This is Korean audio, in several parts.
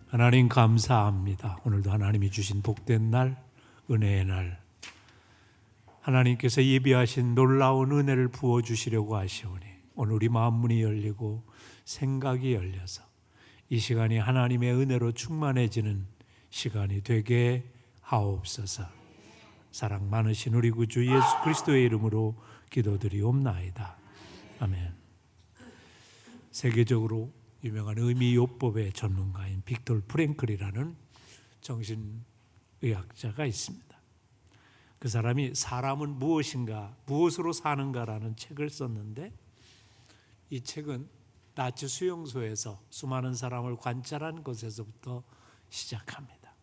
하나님 감사합니다. 오늘도 하나님이 주신 복된 날, 은혜의 날, 하나님께서 예비하신 놀라운 은혜를 부어주시려고 하시오니 오늘 우리 마음 문이 열리고 생각이 열려서 이 시간이 하나님의 은혜로 충만해지는 시간이 되게 하옵소서. 사랑 많으신 우리 구주 예수 그리스도의 이름으로 기도드리옵나이다. 아멘. 세계적으로 유명한 의미요법의 전문가인 빅토르 프랭클이라는 정신의학자가 있습니다. 그 사람이 사람은 무엇인가, 무엇으로 사는가라는 책을 썼는데 이 책은 나치 수용소에서 수많은 사람을 관찰한 것에서부터 시작합니다.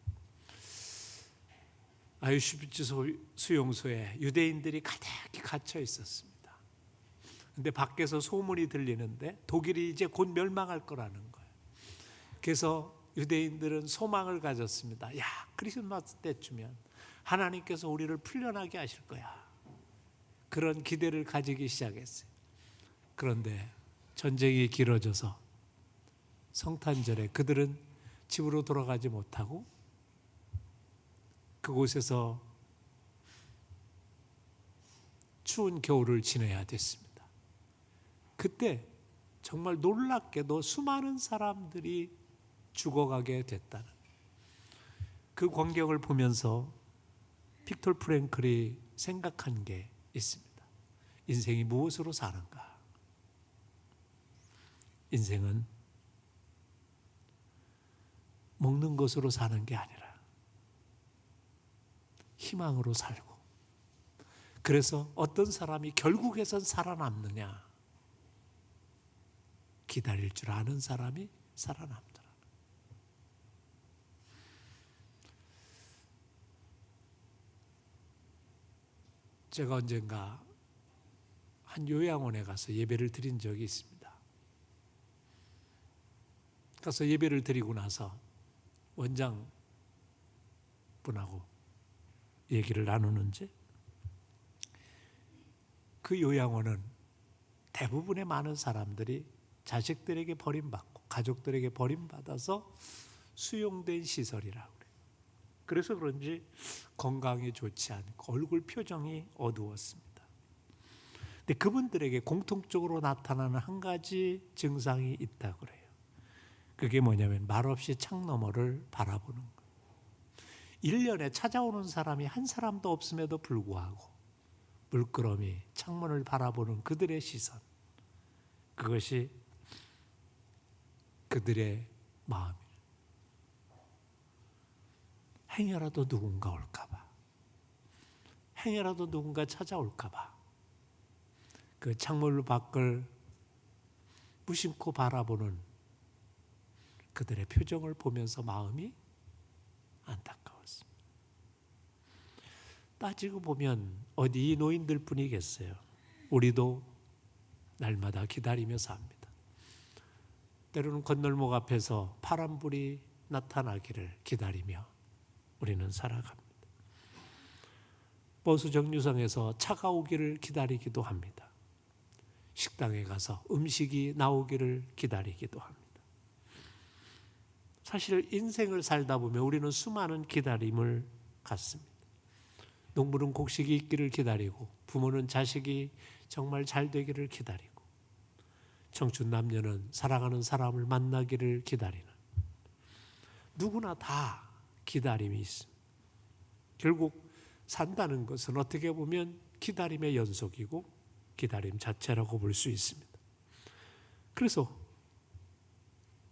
아우슈비츠 수용소에 유대인들이 가득히 갇혀 있었습니다. 근데 밖에서 소문이 들리는데 독일이 이제 곧 멸망할 거라는 거예요. 그래서 유대인들은 소망을 가졌습니다. 야, 크리스마스 때쯤면 하나님께서 우리를 풀려나게 하실 거야. 그런 기대를 가지기 시작했어요. 그런데 전쟁이 길어져서 성탄절에 그들은 집으로 돌아가지 못하고 그곳에서 추운 겨울을 지내야 됐습니다. 그때 정말 놀랍게도 수많은 사람들이 죽어가게 됐다는 그 광경을 보면서 빅토르 프랭클이 생각한 게 있습니다. 인생이 무엇으로 사는가? 인생은 먹는 것으로 사는 게 아니라 희망으로 살고, 그래서 어떤 사람이 결국에선 살아남느냐? 기다릴 줄 아는 사람이 살아남더라. 제가 언젠가 한 요양원에 가서 예배를 드린 적이 있습니다. 가서 예배를 드리고 나서 원장 분하고 얘기를 나누는지 그 요양원은 대부분의 많은 사람들이 자식들에게 버림받고 가족들에게 버림받아서 수용된 시설이라고 그래요. 그래서 그런지 건강이 좋지 않고 얼굴 표정이 어두웠습니다. 근데 그분들에게 공통적으로 나타나는 한 가지 증상이 있다고 그래요. 그게 뭐냐면 말없이 창너머를 바라보는 거예요. 1년에 찾아오는 사람이 한 사람도 없음에도 불구하고 물끄러미 창문을 바라보는 그들의 시선, 그것이 그들의 마음이에요. 행여라도 누군가 올까봐, 행여라도 누군가 찾아올까봐 그 창문 밖을 무심코 바라보는 그들의 표정을 보면서 마음이 안타까웠습니다. 따지고 보면 어디 이 노인들 뿐이겠어요. 우리도 날마다 기다리며 삽니다. 때로는 건널목 앞에서 파란불이 나타나기를 기다리며 우리는 살아갑니다. 버스 정류장에서 차가 오기를 기다리기도 합니다. 식당에 가서 음식이 나오기를 기다리기도 합니다. 사실 인생을 살다 보면 우리는 수많은 기다림을 갖습니다. 농부는 곡식이 있기를 기다리고, 부모는 자식이 정말 잘 되기를 기다리고, 청춘 남녀는 사랑하는 사람을 만나기를 기다리는, 누구나 다 기다림이 있습니다. 결국 산다는 것은 어떻게 보면 기다림의 연속이고 기다림 자체라고 볼 수 있습니다. 그래서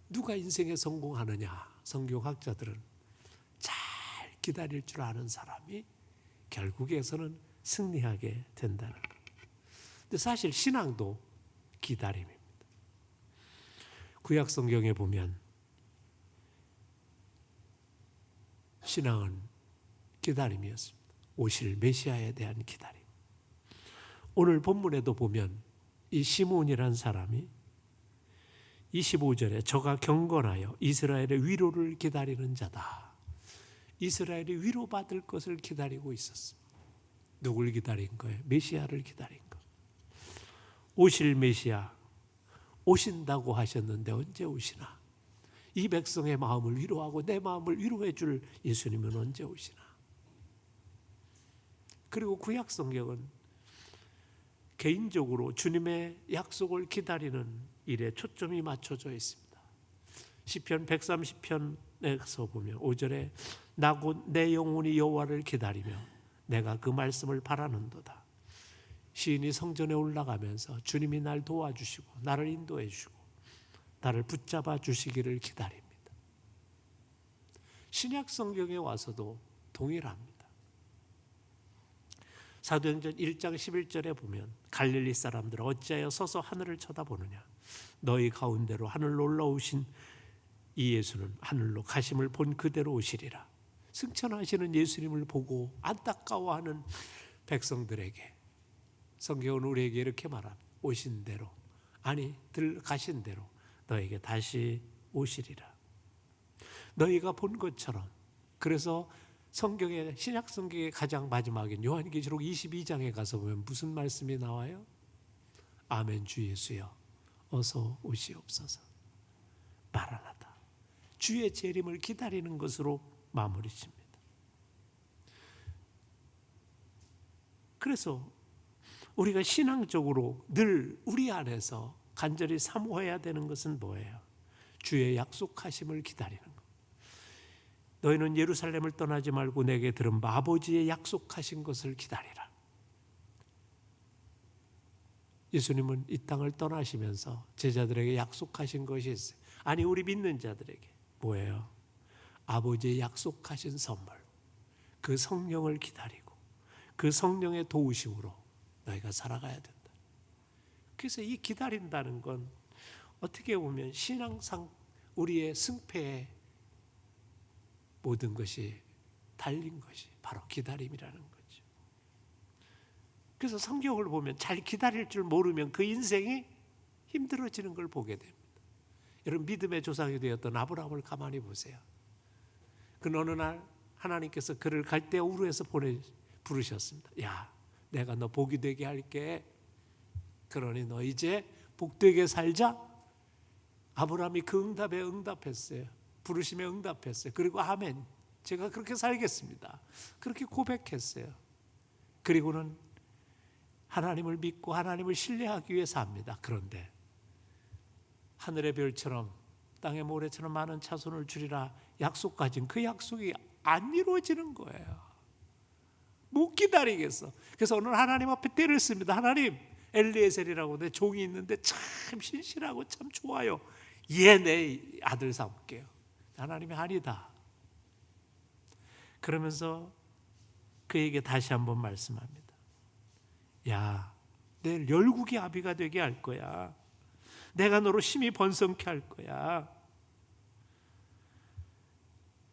누가 인생에 성공하느냐? 성경학자들은 잘 기다릴 줄 아는 사람이 결국에서는 승리하게 된다는 거예요. 근데 사실 신앙도 기다림입니다. 구약 성경에 보면 신앙은 기다림이었습니다. 오실 메시아에 대한 기다림. 오늘 본문에도 보면 이 시므온이라는 사람이 25절에 저가 경건하여 이스라엘의 위로를 기다리는 자다. 이스라엘이 위로받을 것을 기다리고 있었습니다. 누굴 기다린 거예요? 메시아를 기다린 거. 오실 메시아 오신다고 하셨는데 언제 오시나? 이 백성의 마음을 위로하고 내 마음을 위로해 줄 예수님은 언제 오시나? 그리고 구약 성경은 개인적으로 주님의 약속을 기다리는 일에 초점이 맞춰져 있습니다. 시편 130편에서 보면 5절에 나 곧 내 영혼이 여호와를 기다리며 내가 그 말씀을 바라는도다. 시인이 성전에 올라가면서 주님이 날 도와주시고 나를 인도해 주시고 나를 붙잡아 주시기를 기다립니다. 신약 성경에 와서도 동일합니다. 사도행전 1장 11절에 보면 갈릴리 사람들 어찌하여 서서 하늘을 쳐다보느냐 너희 가운데로 하늘로 올라오신 이 예수는 하늘로 가심을 본 그대로 오시리라. 승천하시는 예수님을 보고 안타까워하는 백성들에게 성경은 우리에게 이렇게 말합니다. 오신 대로 아니 가신 대로 너에게 다시 오시리라. 너희가 본 것처럼. 그래서 성경의 신약 성경의 가장 마지막인 요한계시록 22장에 가서 보면 무슨 말씀이 나와요? 아멘 주 예수여 어서 오시옵소서. 마라나다. 주의 재림을 기다리는 것으로 마무리 짓니다. 그래서 우리가 신앙적으로 늘 우리 안에서 간절히 사모해야 되는 것은 뭐예요? 주의 약속하심을 기다리는 것. 너희는 예루살렘을 떠나지 말고 내게 들은 바 아버지의 약속하신 것을 기다리라. 예수님은 이 땅을 떠나시면서 제자들에게 약속하신 것이 있어요. 아니 우리 믿는 자들에게 뭐예요? 아버지의 약속하신 선물, 그 성령을 기다리고 그 성령의 도우심으로 너희가 살아가야 된다. 그래서 이 기다린다는 건 어떻게 보면 신앙상 우리의 승패에 모든 것이 달린 것이 바로 기다림이라는 거죠. 그래서 성경을 보면 잘 기다릴 줄 모르면 그 인생이 힘들어지는 걸 보게 됩니다. 여러분 믿음의 조상이 되었던 아브라함을 가만히 보세요. 그 어느 날 하나님께서 그를 갈대아 우르에서 부르셨습니다. 야, 내가 너 복이 되게 할게. 그러니 너 이제 복되게 살자. 아브라함이 그 응답에 응답했어요. 부르심에 응답했어요. 그리고 아멘, 제가 그렇게 살겠습니다. 그렇게 고백했어요. 그리고는 하나님을 믿고 하나님을 신뢰하기 위해 삽니다. 그런데 하늘의 별처럼 땅의 모래처럼 많은 자손을 주리라 약속 가진 그 약속이 안 이루어지는 거예요. 못 기다리겠어. 그래서 오늘 하나님 앞에 때를 씁니다. 하나님, 엘리에셀이라고 내 종이 있는데 참 신실하고 참 좋아요. 얘 내 아들 삼을게요. 하나님이 아니다. 그러면서 그에게 다시 한번 말씀합니다. 야, 내일 열국의 아비가 되게 할 거야. 내가 너로 심히 번성케 할 거야.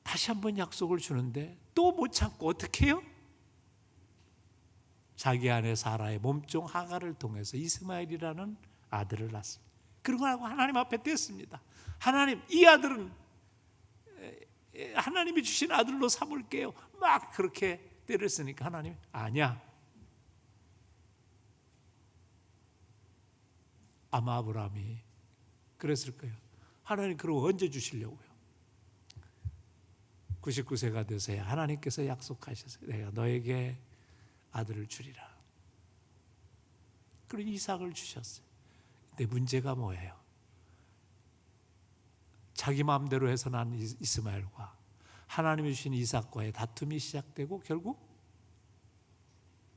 다시 한번 약속을 주는데 또 못 참고 어떻게 해요? 자기 아내 사라의 몸종 하갈을 통해서 이스마엘이라는 아들을 낳습니다. 그리고 하나님 앞에 뗐습니다. 하나님, 이 아들은 하나님이 주신 아들로 삼을게요. 막 그렇게 때를 쓰니까 하나님 아니야. 아마 아브라함이 그랬을 거예요. 하나님 그러고 언제 주시려고요? 99세가 되서야 하나님께서 약속하셨어요. 내가 너에게 아들을 주리라. 그리고 이삭을 주셨어요. 근데 문제가 뭐예요? 자기 마음대로 해서 난 이스마엘과 하나님이 주신 이삭과의 다툼이 시작되고 결국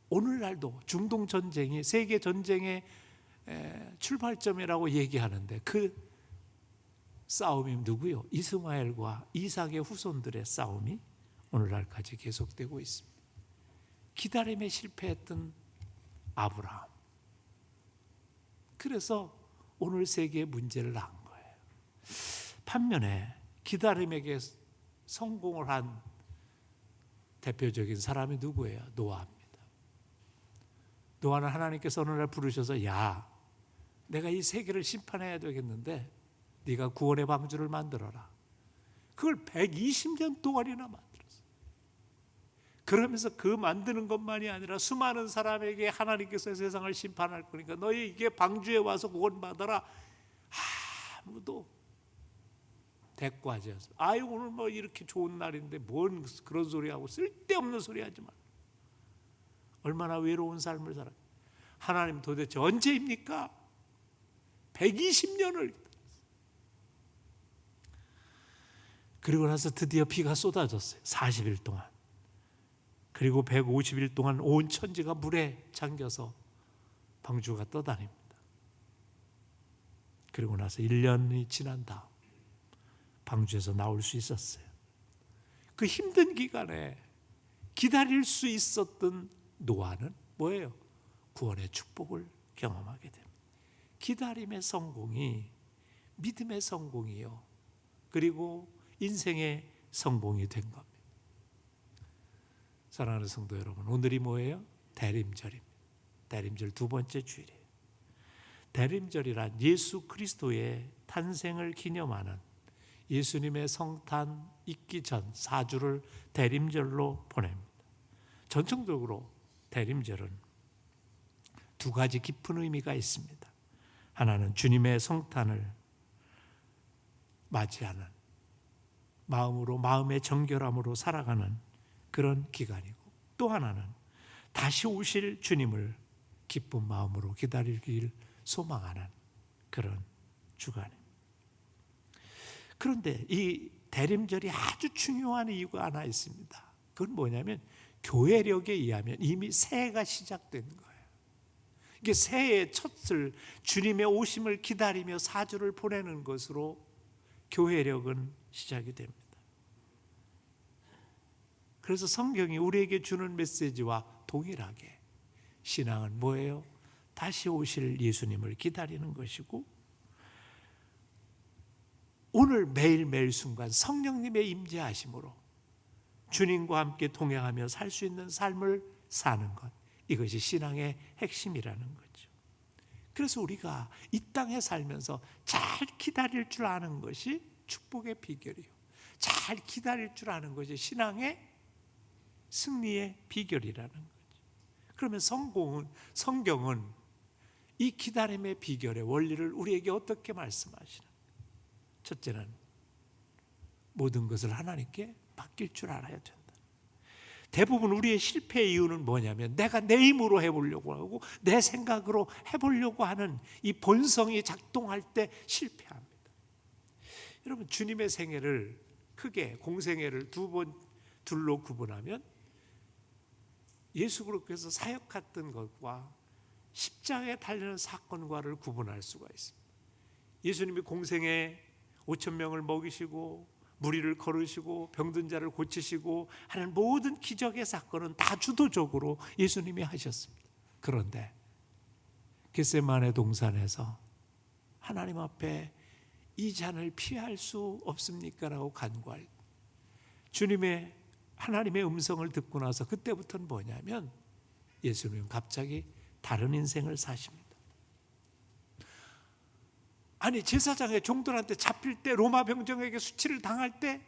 오늘날도 중동 전쟁이 세계 전쟁의 출발점이라고 얘기하는데 그 싸움이 누구요? 이스마엘과 이삭의 후손들의 싸움이 오늘날까지 계속되고 있습니다. 기다림에 실패했던 아브라함. 그래서 오늘 세계의 문제를 낳은 거예요. 반면에 기다림에게 성공을 한 대표적인 사람이 누구예요? 노아입니다. 노아는 하나님께서 어느 날 부르셔서 야, 내가 이 세계를 심판해야 되겠는데 네가 구원의 방주를 만들어라. 그걸 120년 동안이나 만들었어요. 그러면서 그 만드는 것만이 아니라 수많은 사람에게 하나님께서 세상을 심판할 거니까 너희 이게 방주에 와서 구원받아라. 아무도 대꾸하지. 아이 오늘 뭐 이렇게 좋은 날인데 뭔 그런 소리 하고 쓸데없는 소리 하지 마. 얼마나 외로운 삶을 살아. 하나님 도대체 언제입니까? 120년을. 그리고 나서 드디어 비가 쏟아졌어요. 40일 동안. 그리고 150일 동안 온 천지가 물에 잠겨서 방주가 떠다닙니다. 그리고 나서 1년이 지난 다음 방주에서 나올 수 있었어요. 그 힘든 기간에 기다릴 수 있었던 노아는 뭐예요? 구원의 축복을 경험하게 됩니다. 기다림의 성공이 믿음의 성공이요, 그리고 인생의 성공이 된 겁니다. 사랑하는 성도 여러분, 오늘이 뭐예요? 대림절입니다. 대림절 두 번째 주일이에요. 대림절이란 예수 그리스도의 탄생을 기념하는, 예수님의 성탄 있기 전 4주를 대림절로 보냅니다. 전통적으로 대림절은 두 가지 깊은 의미가 있습니다. 하나는 주님의 성탄을 맞이하는, 마음으로, 마음의 정결함으로 살아가는 그런 기간이고, 또 하나는 다시 오실 주님을 기쁜 마음으로 기다리길 소망하는 그런 주간입니다. 그런데 이 대림절이 아주 중요한 이유가 하나 있습니다. 그건 뭐냐면 교회력에 의하면 이미 새해가 시작된 거예요. 이게 새해의 첫을 주님의 오심을 기다리며 4주를 보내는 것으로 교회력은 시작이 됩니다. 그래서 성경이 우리에게 주는 메시지와 동일하게 신앙은 뭐예요? 다시 오실 예수님을 기다리는 것이고, 오늘 매일매일 순간 성령님의 임재하심으로 주님과 함께 동행하며 살 수 있는 삶을 사는 것, 이것이 신앙의 핵심이라는 거죠. 그래서 우리가 이 땅에 살면서 잘 기다릴 줄 아는 것이 축복의 비결이요, 잘 기다릴 줄 아는 것이 신앙의 승리의 비결이라는 거죠. 그러면 성경은 이 기다림의 비결의 원리를 우리에게 어떻게 말씀하시는? 첫째는 모든 것을 하나님께 맡길 줄 알아야 된다. 대부분 우리의 실패의 이유는 뭐냐면 내가 내 힘으로 해보려고 하고 내 생각으로 해보려고 하는 이 본성이 작동할 때 실패합니다. 여러분, 주님의 생애를 크게 공생애를 둘로 구분하면 예수 그리스도께서 사역했던 것과 십자가에 달리는 사건과를 구분할 수가 있습니다. 예수님이 공생애 5,000명을 먹이시고 무리를 걸으시고 병든 자를 고치시고 하는 모든 기적의 사건은 다 주도적으로 예수님이 하셨습니다. 그런데 겟세마네 동산에서 하나님 앞에 이 잔을 피할 수 없습니까? 라고 간구할 주님의 하나님의 음성을 듣고 나서 그때부터는 뭐냐면 예수님은 갑자기 다른 인생을 사십니다. 아니, 제사장의 종들한테 잡힐 때, 로마 병정에게 수치를 당할 때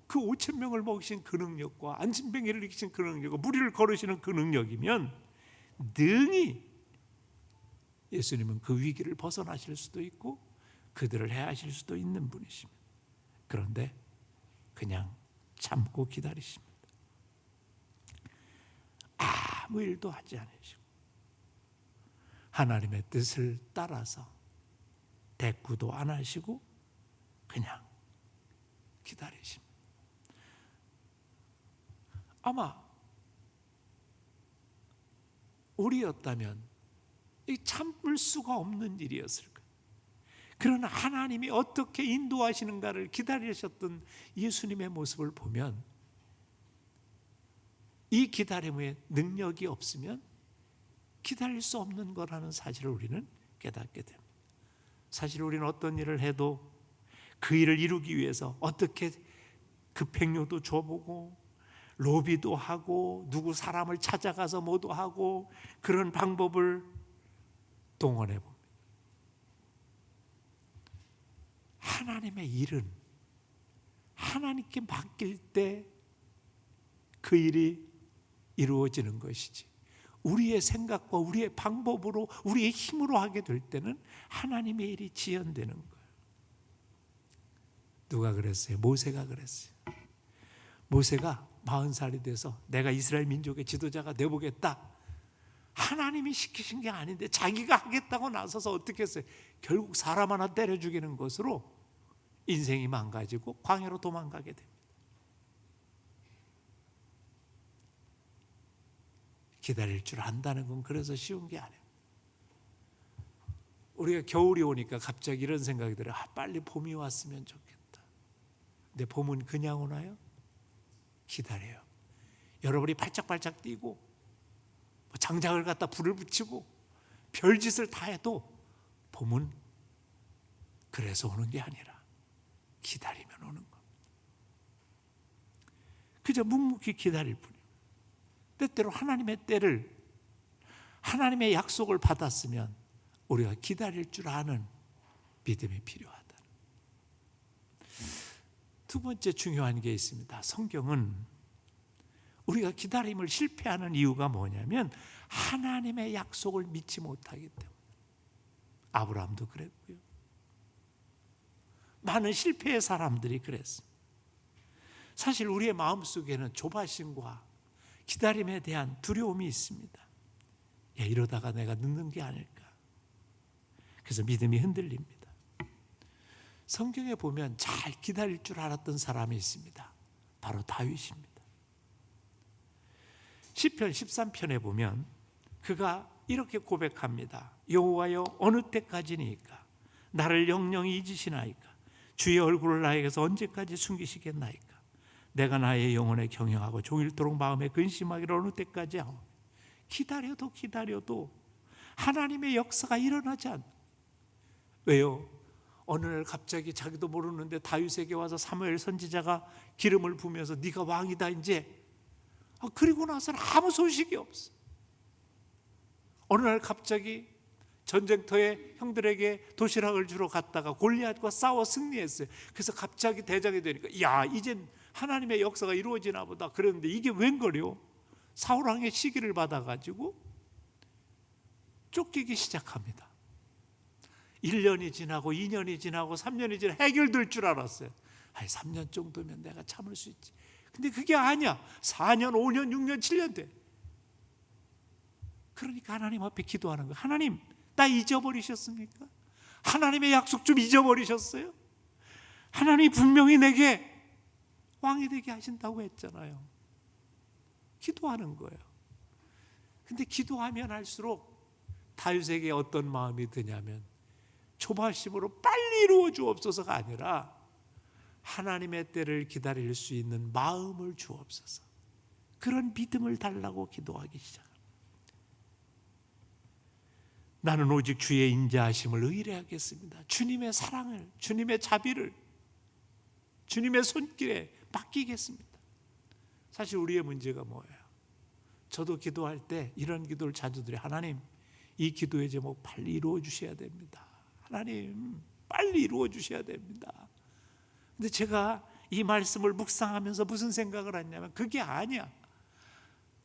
그 5,000명을 먹이신 그 능력과 안진뱅이를 이기신 그 능력과 무리를 걸으시는 그 능력이면 능히 예수님은 그 위기를 벗어나실 수도 있고 그들을 해하실 수도 있는 분이십니다. 그런데 그냥 참고 기다리십니다. 아무 일도 하지 않으시고 하나님의 뜻을 따라서 대꾸도 안 하시고 그냥 기다리십니다. 아마 우리였다면 이 참을 수가 없는 일이었을 거예요. 그러나 하나님이 어떻게 인도하시는가를 기다리셨던 예수님의 모습을 보면 이 기다림에 능력이 없으면 기다릴 수 없는 거라는 사실을 우리는 깨닫게 됩니다. 사실 우리는 어떤 일을 해도 그 일을 이루기 위해서 어떻게 급행료도 줘보고 로비도 하고 누구 사람을 찾아가서 뭐도 하고 그런 방법을 동원해 봅니다. 하나님의 일은 하나님께 맡길 때 그 일이 이루어지는 것이지 우리의 생각과 우리의 방법으로 우리의 힘으로 하게 될 때는 하나님의 일이 지연되는 거예요. 누가 그랬어요? 모세가 그랬어요. 모세가 40살이 돼서 내가 이스라엘 민족의 지도자가 되어보겠다. 하나님이 시키신 게 아닌데 자기가 하겠다고 나서서 어떻게 했어요? 결국 사람 하나 때려 죽이는 것으로 인생이 망가지고 광야로 도망가게 됩니다. 기다릴 줄 안다는 건 그래서 쉬운 게 아니에요. 우리가 겨울이 오니까 갑자기 이런 생각이 들어요. 빨리 봄이 왔으면 좋겠다. 근데 봄은 그냥 오나요? 기다려요. 여러분이 발짝발짝 뛰고 장작을 갖다 불을 붙이고 별짓을 다 해도 봄은 그래서 오는 게 아니라 기다리면 오는 것. 그저 묵묵히 기다릴 뿐이에요. 때때로 하나님의 때를, 하나님의 약속을 받았으면 우리가 기다릴 줄 아는 믿음이 필요하다. 두 번째 중요한 게 있습니다. 성경은 우리가 기다림을 실패하는 이유가 뭐냐면 하나님의 약속을 믿지 못하기 때문에. 아브라함도 그랬고요. 많은 실패의 사람들이 그랬습니다. 사실 우리의 마음속에는 조바심과 기다림에 대한 두려움이 있습니다. 야, 이러다가 내가 늦는 게 아닐까. 그래서 믿음이 흔들립니다. 성경에 보면 잘 기다릴 줄 알았던 사람이 있습니다. 바로 다윗입니다. 시편 13편에 보면 그가 이렇게 고백합니다. 여호와여, 어느 때까지니까 나를 영영히 잊으시나이까. 주의 얼굴을 나에게서 언제까지 숨기시겠나이까. 내가 나의 영혼에 경영하고 종일토록 마음에 근심하기를 어느 때까지 하오. 기다려도 하나님의 역사가 일어나지 않아. 왜요? 어느 날 갑자기 자기도 모르는데 다윗에게 와서 사무엘 선지자가 기름을 부으면서 네가 왕이다 이제. 그리고 나서는 아무 소식이 없어. 어느 날 갑자기 전쟁터에 형들에게 도시락을 주러 갔다가 골리앗과 싸워 승리했어요. 그래서 갑자기 대장이 되니까 야, 이젠 하나님의 역사가 이루어지나 보다. 그랬는데 이게 웬걸요? 사울왕의 시기를 받아가지고 쫓기기 시작합니다. 1년이 지나고 2년이 지나고 3년이 지나 해결될 줄 알았어요. 3년 정도면 내가 참을 수 있지. 근데 그게 아니야. 4년, 5년, 6년, 7년 돼. 그러니까 하나님 앞에 기도하는 거예요. 하나님, 나 잊어버리셨습니까? 하나님의 약속 좀 잊어버리셨어요? 하나님이 분명히 내게 왕이 되게 하신다고 했잖아요. 기도하는 거예요. 근데 기도하면 할수록 다윗에게 어떤 마음이 드냐면 조바심으로 빨리 이루어 주옵소서가 아니라 하나님의 때를 기다릴 수 있는 마음을 주옵소서. 그런 믿음을 달라고 기도하기 시작합니다. 나는 오직 주의 인자하심을 의뢰하겠습니다. 주님의 사랑을, 주님의 자비를, 주님의 손길에 맡기겠습니다. 사실 우리의 문제가 뭐예요? 저도 기도할 때 이런 기도를 자주 드려요. 하나님, 이 기도의 제목 빨리 이루어 주셔야 됩니다. 하나님, 빨리 이루어 주셔야 됩니다. 근데 제가 이 말씀을 묵상하면서 무슨 생각을 했냐면 그게 아니야.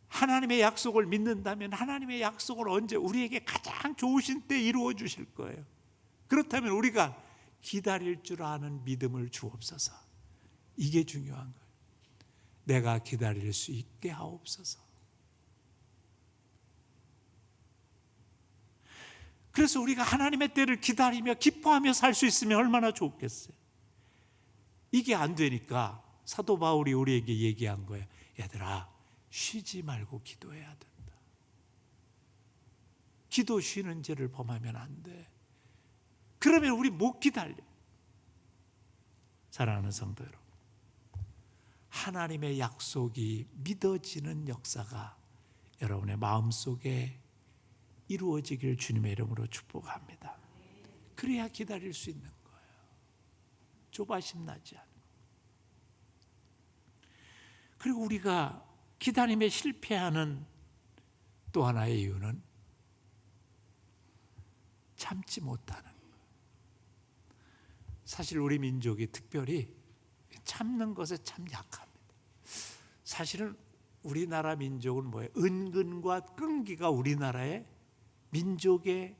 하나님의 약속을 믿는다면 하나님의 약속을 언제 우리에게 가장 좋으신 때 이루어 주실 거예요. 그렇다면 우리가 기다릴 줄 아는 믿음을 주옵소서. 이게 중요한 거예요. 내가 기다릴 수 있게 하옵소서. 그래서 우리가 하나님의 때를 기다리며 기뻐하며 살 수 있으면 얼마나 좋겠어요. 이게 안 되니까 사도 바울이 우리에게 얘기한 거예요. 얘들아, 쉬지 말고 기도해야 된다. 기도 쉬는 죄를 범하면 안 돼. 그러면 우리 못 기다려. 사랑하는 성도 여러분, 하나님의 약속이 믿어지는 역사가 여러분의 마음속에 이루어지길 주님의 이름으로 축복합니다. 그래야 기다릴 수 있는 거예요. 조바심 나지 않고. 그리고 우리가 기다림에 실패하는 또 하나의 이유는 참지 못하는 거예요. 사실 우리 민족이 특별히 참는 것에 참 약합니다. 사실은 우리나라 민족은 뭐예요? 은근과 끈기가 우리나라의 민족의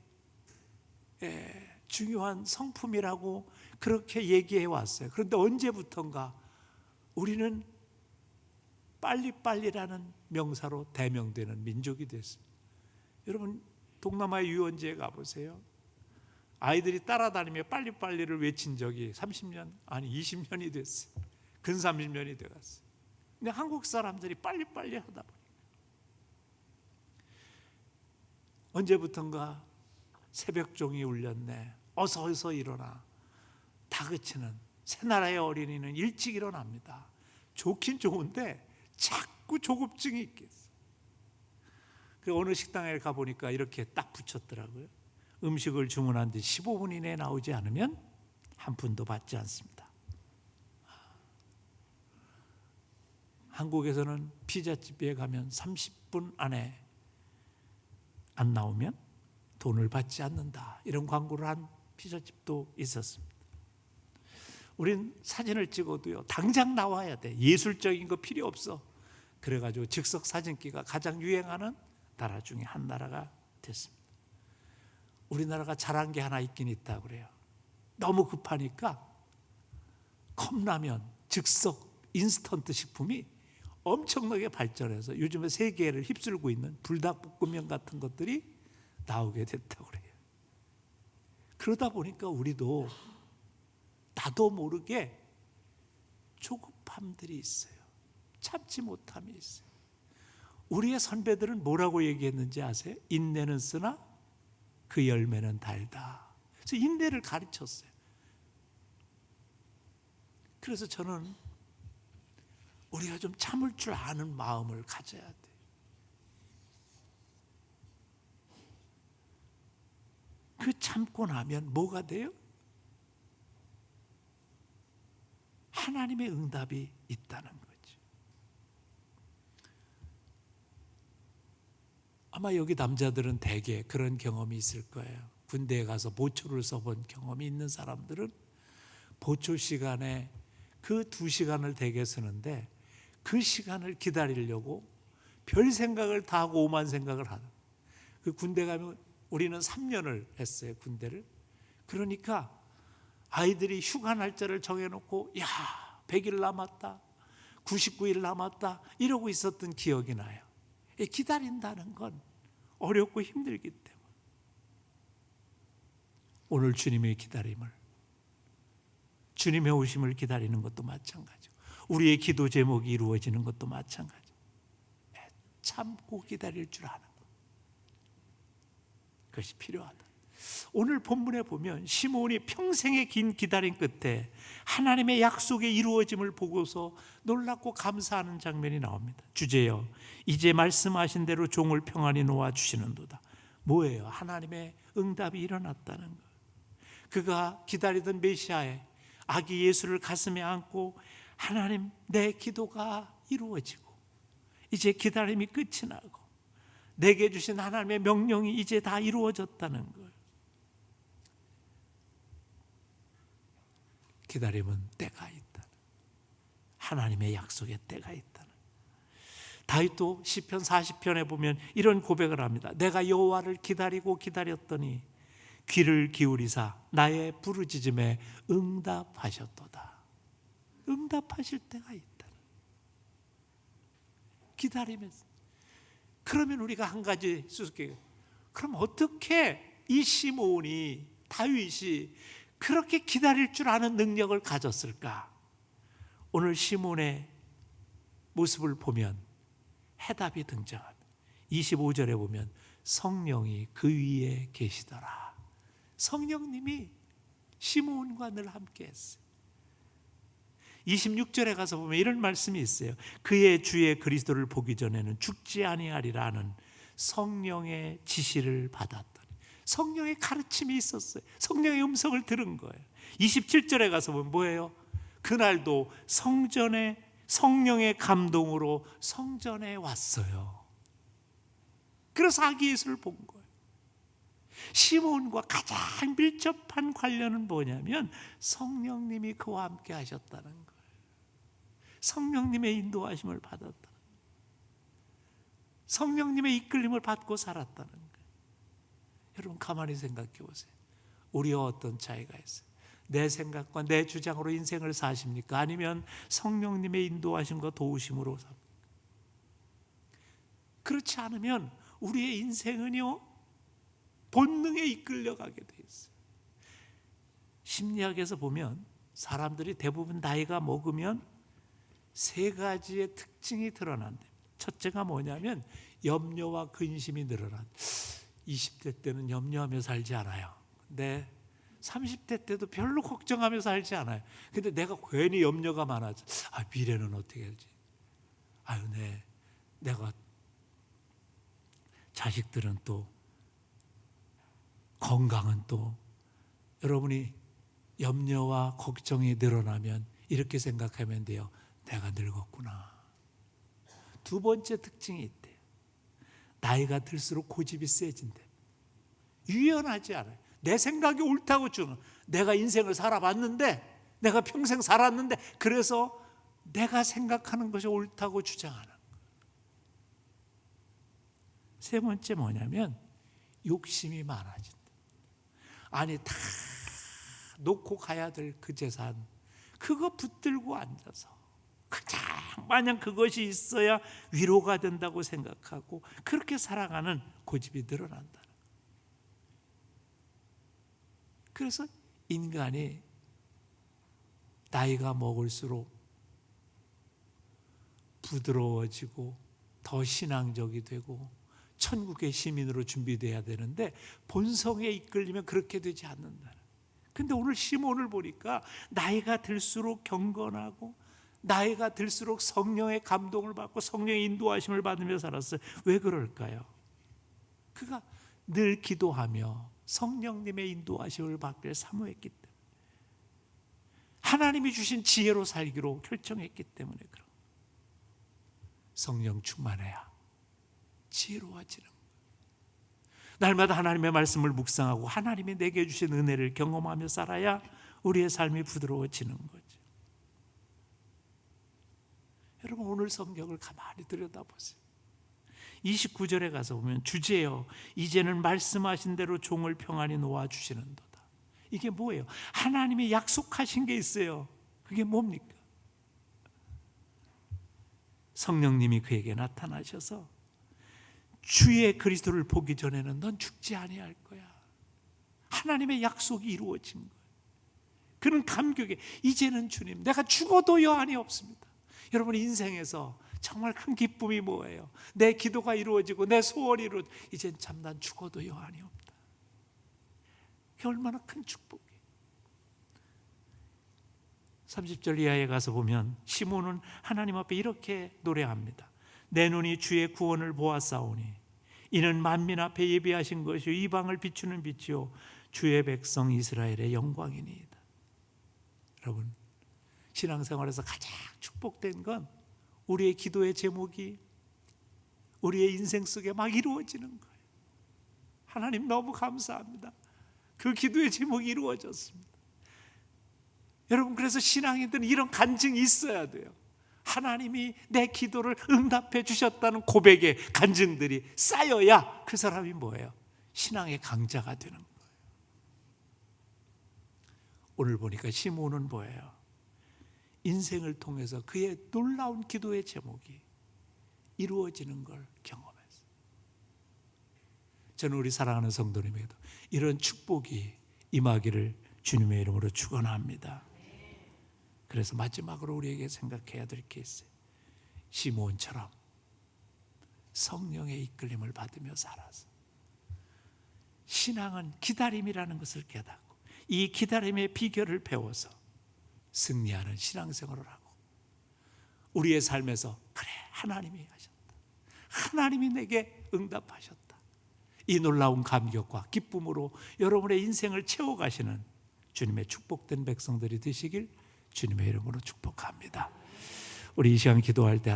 중요한 성품이라고 그렇게 얘기해 왔어요. 그런데 언제부턴가 우리는 빨리빨리라는 명사로 대명되는 민족이 됐습니다. 여러분 동남아의 유원지에 가보세요. 아이들이 따라다니며 빨리빨리를 외친 적이 30년 아니 20년이 됐어요. 근 30년이 돼갔어요. 근데 한국 사람들이 빨리빨리 하다 보니까 언제부턴가 새벽종이 울렸네, 어서 일어나, 다그치는 새나라의 어린이는 일찍 일어납니다. 좋긴 좋은데 자꾸 조급증이 있겠어. 어느 식당에 가보니까 이렇게 딱 붙였더라고요. 음식을 주문한 뒤 15분 이내에 나오지 않으면 한 푼도 받지 않습니다. 한국에서는 피자집에 가면 30분 안에 안 나오면 돈을 받지 않는다, 이런 광고를 한 피자집도 있었습니다. 우린 사진을 찍어도요, 당장 나와야 돼. 예술적인 거 필요 없어. 그래가지고 즉석 사진기가 가장 유행하는 나라 중에 한 나라가 됐습니다. 우리나라가 잘한 게 하나 있긴 있다 그래요. 너무 급하니까 컵라면, 즉석 인스턴트 식품이 엄청나게 발전해서 요즘에 세계를 휩쓸고 있는 불닭볶음면 같은 것들이 나오게 됐다고 그래요. 그러다 보니까 우리도 나도 모르게 조급함들이 있어요. 참지 못함이 있어요. 우리의 선배들은 뭐라고 얘기했는지 아세요? 인내는 쓰나 그 열매는 달다. 그래서 인내를 가르쳤어요. 그래서 저는 우리가 좀 참을 줄 아는 마음을 가져야 돼요. 그 참고 나면 뭐가 돼요? 하나님의 응답이 있다는 거죠. 아마 여기 남자들은 대개 그런 경험이 있을 거예요. 군대에 가서 보초를 써본 경험이 있는 사람들은 보초 시간에 그 2시간을 대개 쓰는데 그 시간을 기다리려고 별 생각을 다 하고 오만 생각을 하는. 그 군대 가면 우리는 3년을 했어요, 군대를. 그러니까 아이들이 휴가 날짜를 정해놓고 100일 남았다, 99일 남았다 이러고 있었던 기억이 나요. 기다린다는 건 어렵고 힘들기 때문에. 오늘 주님의 기다림을, 주님의 오심을 기다리는 것도 마찬가지고 우리의 기도 제목이 이루어지는 것도 마찬가지고 참고 기다릴 줄 아는 것, 그것이 필요하다. 오늘 본문에 보면 시므온이 평생의 긴 기다림 끝에 하나님의 약속의 이루어짐을 보고서 놀랍고 감사하는 장면이 나옵니다. 주제여 이제 말씀하신 대로 종을 평안히 놓아주시는도다. 뭐예요? 하나님의 응답이 일어났다는 것. 그가 기다리던 메시아의 아기 예수를 가슴에 안고 하나님 내 기도가 이루어지고 이제 기다림이 끝이 나고 내게 주신 하나님의 명령이 이제 다 이루어졌다는 것. 기다림은 때가 있다. 하나님의 약속의 때가 있다. 다윗도 시편 40편에 보면 이런 고백을 합니다. 내가 여호와를 기다리고 기다렸더니 귀를 기울이사 나의 부르짖음에 응답하셨도다. 응답하실 때가 있다. 기다리면서. 그러면 우리가 한 가지 수수께끼. 그럼 어떻게 이 시므온이, 다윗이 그렇게 기다릴 줄 아는 능력을 가졌을까? 오늘 시므온의 모습을 보면 해답이 등장합니다. 25절에 보면 성령이 그 위에 계시더라. 성령님이 시므온과 늘 함께 했어요. 26절에 가서 보면 이런 말씀이 있어요. 그의 주의 그리스도를 보기 전에는 죽지 아니하리라는 성령의 지시를 받았더니. 성령의 가르침이 있었어요. 성령의 음성을 들은 거예요. 27절에 가서 보면 뭐예요? 그날도 성전에 성령의 감동으로 성전에 왔어요. 그래서 아기 예수를 본 거예요. 시므온과 가장 밀접한 관련은 뭐냐면 성령님이 그와 함께 하셨다는 거예요. 성령님의 인도하심을 받았다. 성령님의 이끌림을 받고 살았다는 거예요. 여러분 가만히 생각해 보세요. 우리와 어떤 차이가 있어요? 내 생각과 내 주장으로 인생을 사십니까? 아니면 성령님의 인도하심과 도우심으로 삽니까? 그렇지 않으면 우리의 인생은요 본능에 이끌려가게 돼 있어요. 심리학에서 보면 사람들이 대부분 나이가 먹으면 세 가지의 특징이 드러난대요. 첫째가 뭐냐면 염려와 근심이 늘어난. 20대 때는 염려하며 살지 않아요. 근데 30대 때도 별로 걱정하며 살지 않아요. 근데 내가 괜히 염려가 많아져. 미래는 어떻게 할지. 내가 자식들은 또 건강은 또 여러분이 염려와 걱정이 늘어나면 이렇게 생각하면 돼요. 내가 늙었구나. 두 번째 특징이 있대요. 나이가 들수록 고집이 세진대. 유연하지 않아요. 내 생각이 옳다고 주는. 내가 인생을 살아봤는데, 내가 평생 살았는데, 그래서 내가 생각하는 것이 옳다고 주장하는 거예요. 세 번째 뭐냐면 욕심이 많아진다. 다 놓고 가야 될 그 재산, 그거 붙들고 앉아서 마냥 그것이 있어야 위로가 된다고 생각하고 그렇게 살아가는 고집이 늘어난다. 그래서 인간이 나이가 먹을수록 부드러워지고 더 신앙적이 되고 천국의 시민으로 준비돼야 되는데 본성에 이끌리면 그렇게 되지 않는다. 근데 오늘 시몬을 보니까 나이가 들수록 경건하고 나이가 들수록 성령의 감동을 받고 성령의 인도하심을 받으며 살았어요. 왜 그럴까요? 그가 늘 기도하며 성령님의 인도하심을 받기를 사모했기 때문에, 하나님이 주신 지혜로 살기로 결정했기 때문에 그런 거예요. 성령 충만해야 지혜로워지는 거예요. 날마다 하나님의 말씀을 묵상하고 하나님이 내게 주신 은혜를 경험하며 살아야 우리의 삶이 부드러워지는 거죠. 여러분 오늘 성경을 가만히 들여다보세요. 29절에 가서 보면 주제여 이제는 말씀하신 대로 종을 평안히 놓아주시는도다. 이게 뭐예요? 하나님이 약속하신 게 있어요. 그게 뭡니까? 성령님이 그에게 나타나셔서 주의 그리스도를 보기 전에는 넌 죽지 아니할 거야. 하나님의 약속이 이루어진 거예요. 그는 감격에 이제는 주님 내가 죽어도 여한이 없습니다. 여러분 인생에서 정말 큰 기쁨이 뭐예요? 내 기도가 이루어지고 내 소원이 이루어지고 이젠 참 난 죽어도 여한이 없다. 그게 얼마나 큰 축복이에요. 30절 이하에 가서 보면 시몬은 하나님 앞에 이렇게 노래합니다. 내 눈이 주의 구원을 보았사오니 이는 만민 앞에 예비하신 것이요 이방을 비추는 빛이요 주의 백성 이스라엘의 영광이니이다. 여러분 신앙생활에서 가장 축복된 건 우리의 기도의 제목이 우리의 인생 속에 막 이루어지는 거예요. 하나님 너무 감사합니다. 그 기도의 제목이 이루어졌습니다. 여러분 그래서 신앙인들은 이런 간증이 있어야 돼요. 하나님이 내 기도를 응답해 주셨다는 고백의 간증들이 쌓여야 그 사람이 뭐예요? 신앙의 강자가 되는 거예요. 오늘 보니까 시몬은 뭐예요? 인생을 통해서 그의 놀라운 기도의 제목이 이루어지는 걸 경험했어요. 저는 우리 사랑하는 성도님에게도 이런 축복이 임하기를 주님의 이름으로 축원합니다. 그래서 마지막으로 우리에게 생각해야 될 게 있어요. 시몬처럼 성령의 이끌림을 받으며 살아서 신앙은 기다림이라는 것을 깨닫고 이 기다림의 비결을 배워서 승리하는 신앙생활을 하고 우리의 삶에서 그래 하나님이 하셨다. 하나님이 내게 응답하셨다. 이 놀라운 감격과 기쁨으로 여러분의 인생을 채워가시는 주님의 축복된 백성들이 되시길 주님의 이름으로 축복합니다. 우리 이 시간 기도할 때